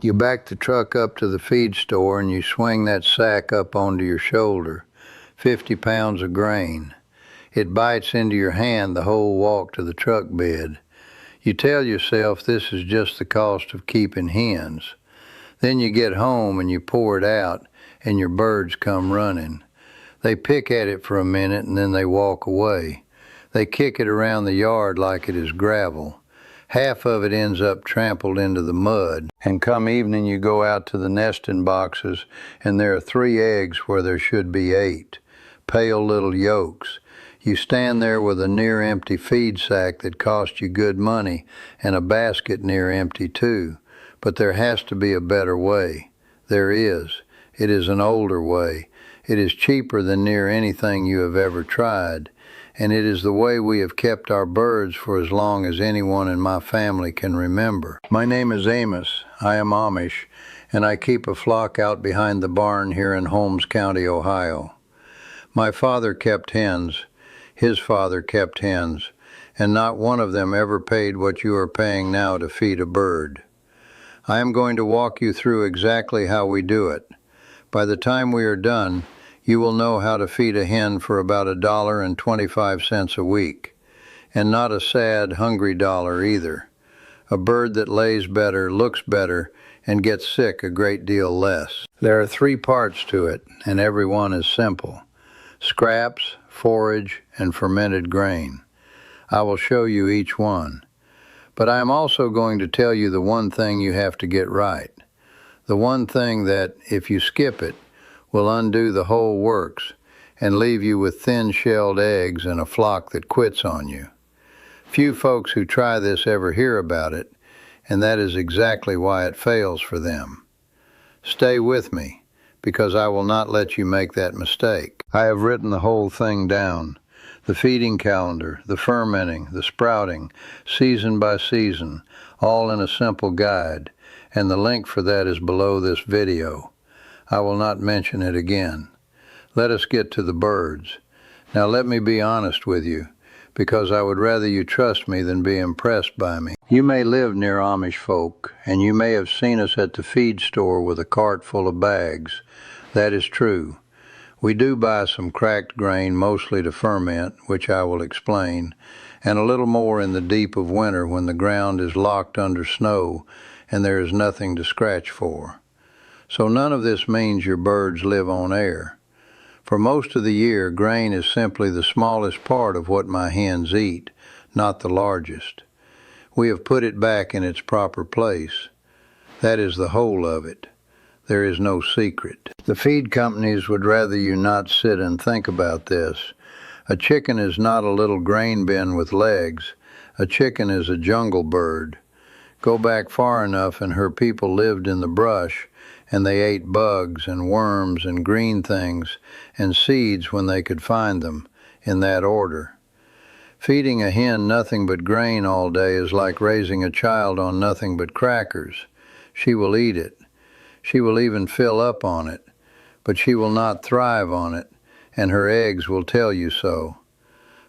You back the truck up to the feed store and you swing that sack up onto your shoulder, 50 pounds of grain. It bites into your hand the whole walk to the truck bed. You tell yourself this is just the cost of keeping hens. Then you get home and you pour it out and your birds come running. They pick at it for a minute and then they walk away. They kick it around the yard like it is gravel. Half of it ends up trampled into the mud, and come evening you go out to the nesting boxes and there are 3 eggs where there should be 8, pale little yolks. You stand there with a near empty feed sack that cost you good money and a basket near empty too. But there has to be a better way. There is. It is an older way. It is cheaper than near anything you have ever tried. And it is the way we have kept our birds for as long as anyone in my family can remember. My name is Amos. I am Amish, and I keep a flock out behind the barn here in Holmes County, Ohio. My father kept hens. His father kept hens, and not one of them ever paid what you are paying now to feed a bird. I am going to walk you through exactly how we do it. By the time we are done, you will know how to feed a hen for about $1.25 a week, and not a sad, hungry dollar either. A bird that lays better, looks better, and gets sick a great deal less. There are 3 parts to it, and every one is simple: scraps, forage, and fermented grain. I will show you each one. But I am also going to tell you the one thing you have to get right. The one thing that, if you skip it, will undo the whole works and leave you with thin-shelled eggs and a flock that quits on you. Few folks who try this ever hear about it, and that is exactly why it fails for them. Stay with me, because I will not let you make that mistake. I have written the whole thing down. The feeding calendar, the fermenting, the sprouting, season by season, all in a simple guide, and the link for that is below this video. I will not mention it again. Let us get to the birds. Now let me be honest with you, because I would rather you trust me than be impressed by me. You may live near Amish folk, and you may have seen us at the feed store with a cart full of bags. That is true. We do buy some cracked grain, mostly to ferment, which I will explain, and a little more in the deep of winter when the ground is locked under snow and there is nothing to scratch for. So none of this means your birds live on air. For most of the year, grain is simply the smallest part of what my hens eat, not the largest. We have put it back in its proper place. That is the whole of it. There is no secret. The feed companies would rather you not sit and think about this. A chicken is not a little grain bin with legs. A chicken is a jungle bird. Go back far enough and her people lived in the brush, and they ate bugs and worms and green things and seeds when they could find them, in that order. Feeding a hen nothing but grain all day is like raising a child on nothing but crackers. She will eat it. She will even fill up on it, but she will not thrive on it, and her eggs will tell you so.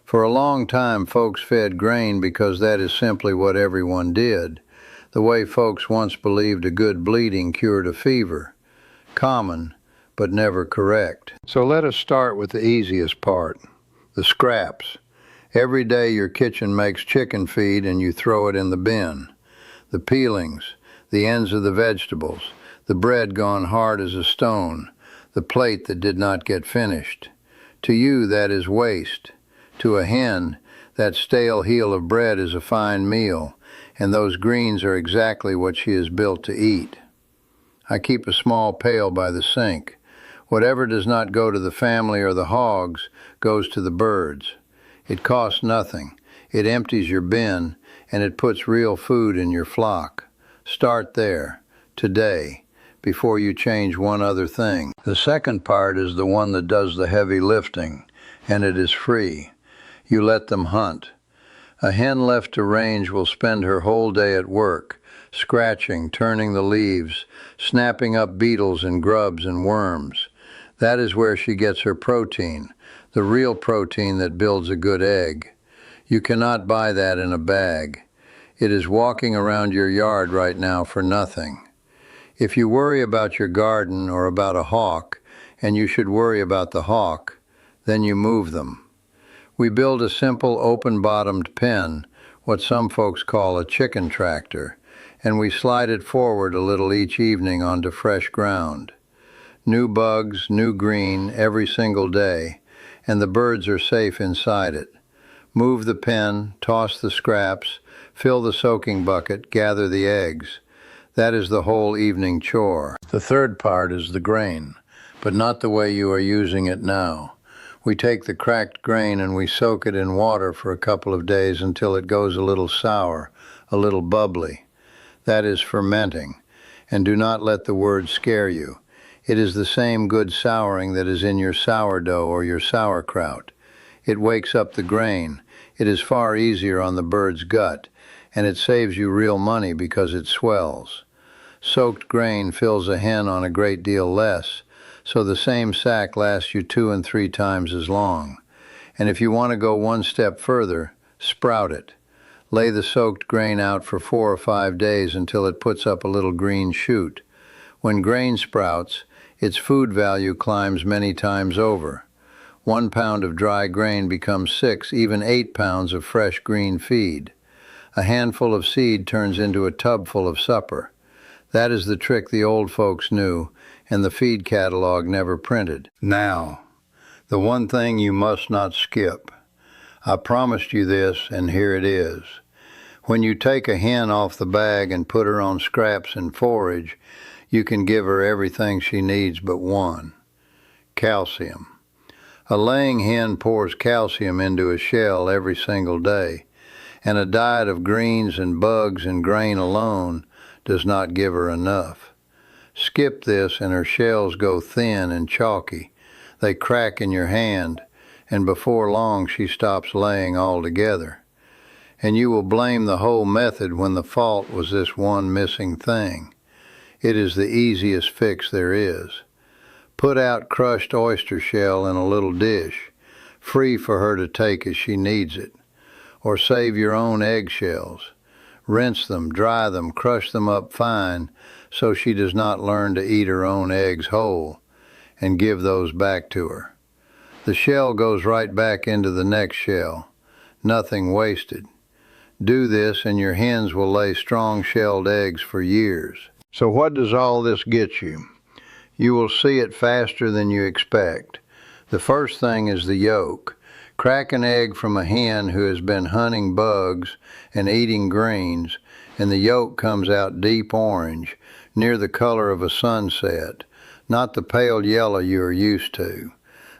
For a long time, folks fed grain because that is simply what everyone did, the way folks once believed a good bleeding cured a fever. Common, but never correct. So let us start with the easiest part, the scraps. Every day your kitchen makes chicken feed and you throw it in the bin. The peelings, the ends of the vegetables, the bread gone hard as a stone, the plate that did not get finished. To you, that is waste. To a hen, that stale heel of bread is a fine meal, and those greens are exactly what she is built to eat. I keep a small pail by the sink. Whatever does not go to the family or the hogs goes to the birds. It costs nothing. It empties your bin, and it puts real food in your flock. Start there, today, before you change one other thing. The second part is the one that does the heavy lifting, and it is free. You let them hunt. A hen left to range will spend her whole day at work, scratching, turning the leaves, snapping up beetles and grubs and worms. That is where she gets her protein, the real protein that builds a good egg. You cannot buy that in a bag. It is walking around your yard right now for nothing. If you worry about your garden or about a hawk, and you should worry about the hawk, then you move them. We build a simple open-bottomed pen, what some folks call a chicken tractor, and we slide it forward a little each evening onto fresh ground. New bugs, new green, every single day, and the birds are safe inside it. Move the pen, toss the scraps, fill the soaking bucket, gather the eggs. That is the whole evening chore. The third part is the grain, but not the way you are using it now. We take the cracked grain and we soak it in water for a couple of days until it goes a little sour, a little bubbly. That is fermenting. And do not let the word scare you. It is the same good souring that is in your sourdough or your sauerkraut. It wakes up the grain. It is far easier on the bird's gut, and it saves you real money because it swells. Soaked grain fills a hen on a great deal less, so the same sack lasts you 2 and 3 times as long. And if you want to go one step further, sprout it. Lay the soaked grain out for 4 or 5 days until it puts up a little green shoot. When grain sprouts, its food value climbs many times over. 1 pound of dry grain becomes 6, even 8 pounds of fresh green feed. A handful of seed turns into a tub full of supper. That is the trick the old folks knew, and the feed catalog never printed. Now, the one thing you must not skip. I promised you this, and here it is. When you take a hen off the bag and put her on scraps and forage, you can give her everything she needs but one: calcium. A laying hen pours calcium into a shell every single day, and a diet of greens and bugs and grain alone does not give her enough. Skip this and her shells go thin and chalky. They crack in your hand, and before long she stops laying altogether. And you will blame the whole method when the fault was this one missing thing. It is the easiest fix there is. Put out crushed oyster shell in a little dish, free for her to take as she needs it. Or save your own eggshells. Rinse them, dry them, crush them up fine so she does not learn to eat her own eggs whole, and give those back to her. The shell goes right back into the next shell. Nothing wasted. Do this and your hens will lay strong-shelled eggs for years. So what does all this get you? You will see it faster than you expect. The first thing is the yolk. Crack an egg from a hen who has been hunting bugs and eating greens, and the yolk comes out deep orange, near the color of a sunset, not the pale yellow you are used to.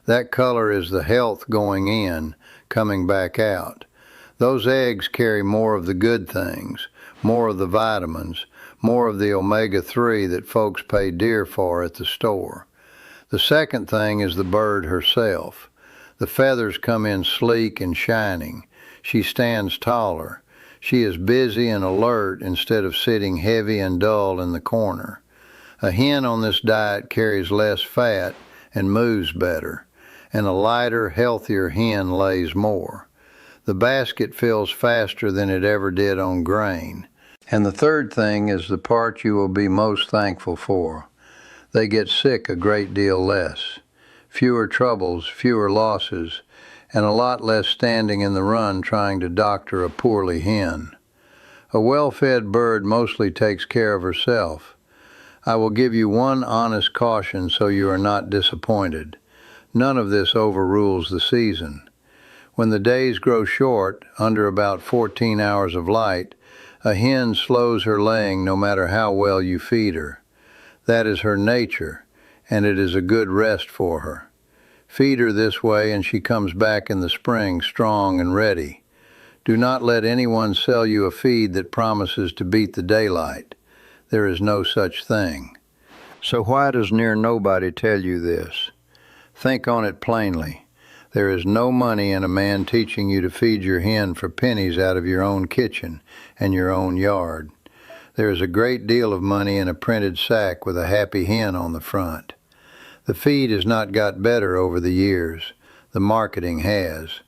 That color is the health going in, coming back out. Those eggs carry more of the good things, more of the vitamins, more of the omega-3 that folks pay dear for at the store. The second thing is the bird herself. The feathers come in sleek and shining. She stands taller. She is busy and alert instead of sitting heavy and dull in the corner. A hen on this diet carries less fat and moves better, and a lighter, healthier hen lays more. The basket fills faster than it ever did on grain. And the third thing is the part you will be most thankful for. They get sick a great deal less. Fewer troubles, fewer losses, and a lot less standing in the run trying to doctor a poorly hen. A well-fed bird mostly takes care of herself. I will give you one honest caution so you are not disappointed. None of this overrules the season. When the days grow short, under about 14 hours of light, a hen slows her laying no matter how well you feed her. That is her nature, and it is a good rest for her. Feed her this way and she comes back in the spring strong and ready. Do not let anyone sell you a feed that promises to beat the daylight. There is no such thing. So why does near nobody tell you this? Think on it plainly. There is no money in a man teaching you to feed your hen for pennies out of your own kitchen and your own yard. There is a great deal of money in a printed sack with a happy hen on the front. The feed has not got better over the years. The marketing has.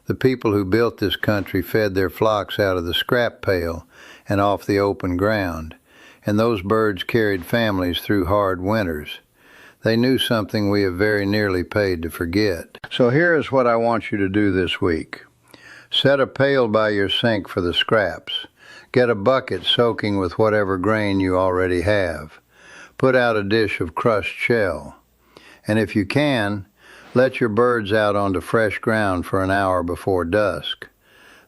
The people who built this country fed their flocks out of the scrap pail and off the open ground, and those birds carried families through hard winters. They knew something we have very nearly paid to forget. So here is what I want you to do this week. Set a pail by your sink for the scraps. Get a bucket soaking with whatever grain you already have. Put out a dish of crushed shell. And if you can, let your birds out onto fresh ground for an hour before dusk.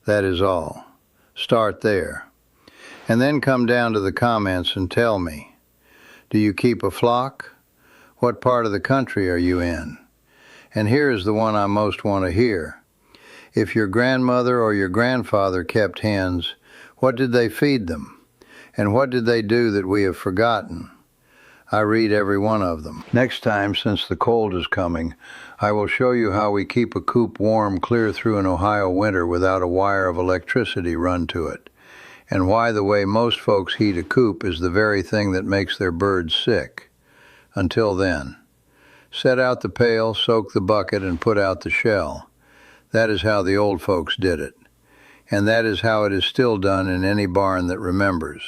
That is all. Start there. And then come down to the comments and tell me, do you keep a flock? What part of the country are you in? And here is the one I most want to hear. If your grandmother or your grandfather kept hens, what did they feed them? And what did they do that we have forgotten? I read every one of them. Next time, since the cold is coming, I will show you how we keep a coop warm clear through an Ohio winter without a wire of electricity run to it, and why the way most folks heat a coop is the very thing that makes their birds sick. Until then, set out the pail, soak the bucket, and put out the shell. That is how the old folks did it, and that is how it is still done in any barn that remembers.